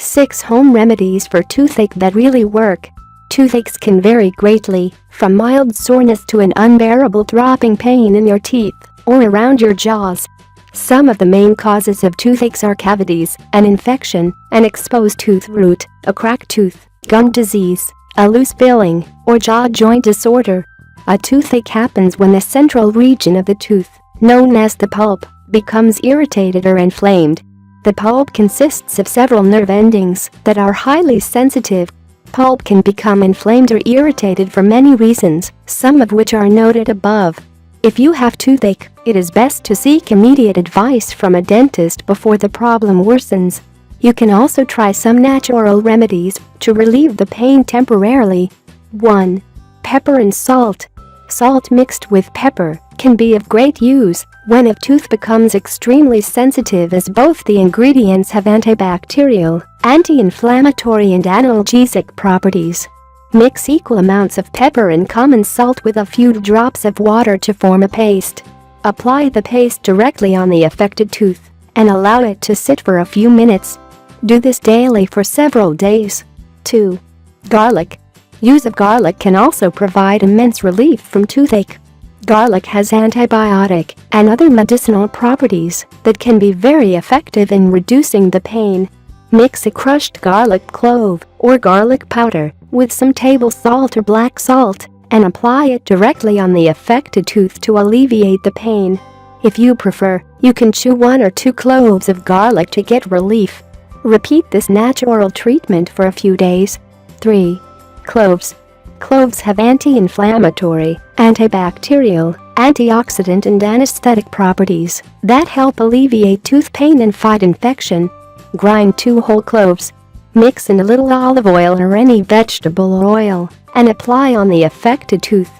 6 home remedies for toothache that really work. Toothaches can vary greatly, from mild soreness to an unbearable dropping pain in your teeth or around your jaws. Some of the main causes of toothaches are cavities, an infection, an exposed tooth root, a cracked tooth, gum disease, a loose filling, or jaw joint disorder. A toothache happens when the central region of the tooth, known as the pulp, becomes irritated or inflamed. The pulp consists of several nerve endings that are highly sensitive. Pulp can become inflamed or irritated for many reasons, some of which are noted above. If you have toothache, it is best to seek immediate advice from a dentist before the problem worsens. You can also try some natural remedies to relieve the pain temporarily. 1. Pepper and salt. Salt mixed with pepper can be of great use when a tooth becomes extremely sensitive, as both the ingredients have antibacterial, anti-inflammatory and analgesic properties. Mix equal amounts of pepper and common salt with a few drops of water to form a paste. Apply the paste directly on the affected tooth and allow it to sit for a few minutes. Do this daily for several days. 2. Garlic. Use of garlic can also provide immense relief from toothache. Garlic has antibiotic and other medicinal properties that can be very effective in reducing the pain. Mix a crushed garlic clove or garlic powder with some table salt or black salt and apply it directly on the affected tooth to alleviate the pain. If you prefer, you can chew 1 or 2 cloves of garlic to get relief. Repeat this natural treatment for a few days. 3. Cloves. Cloves have anti-inflammatory, antibacterial, antioxidant and anesthetic properties that help alleviate tooth pain and fight infection. Grind 2 whole cloves. Mix in a little olive oil or any vegetable oil and apply on the affected tooth.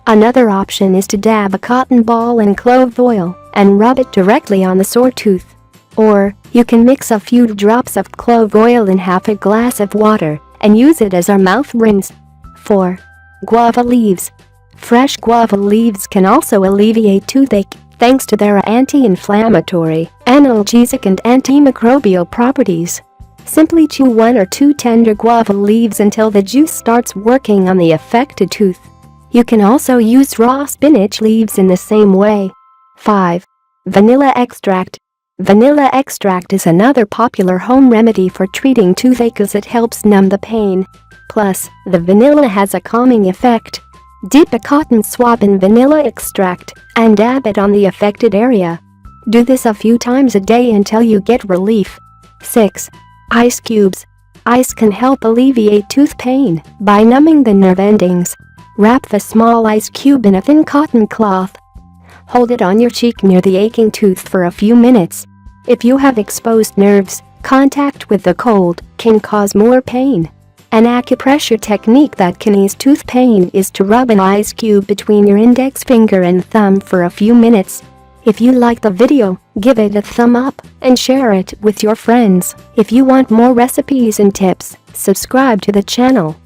Another option is to dab a cotton ball in clove oil and rub it directly on the sore tooth. Or, you can mix a few drops of clove oil in half a glass of water and use it as our mouth rinse. 4. Guava leaves. Fresh guava leaves can also alleviate toothache thanks to their anti-inflammatory, analgesic and antimicrobial properties. Simply chew 1 or 2 tender guava leaves until the juice starts working on the affected tooth. You can also use raw spinach leaves in the same way. 5. Vanilla extract. Vanilla extract is another popular home remedy for treating toothache as it helps numb the pain. Plus, the vanilla has a calming effect. Dip a cotton swab in vanilla extract and dab it on the affected area. Do this a few times a day until you get relief. 6. Ice cubes. Ice can help alleviate tooth pain by numbing the nerve endings. Wrap the small ice cube in a thin cotton cloth. Hold it on your cheek near the aching tooth for a few minutes. If you have exposed nerves, contact with the cold can cause more pain. An acupressure technique that can ease tooth pain is to rub an ice cube between your index finger and thumb for a few minutes. If you like the video, give it a thumb up and share it with your friends. If you want more recipes and tips, subscribe to the channel.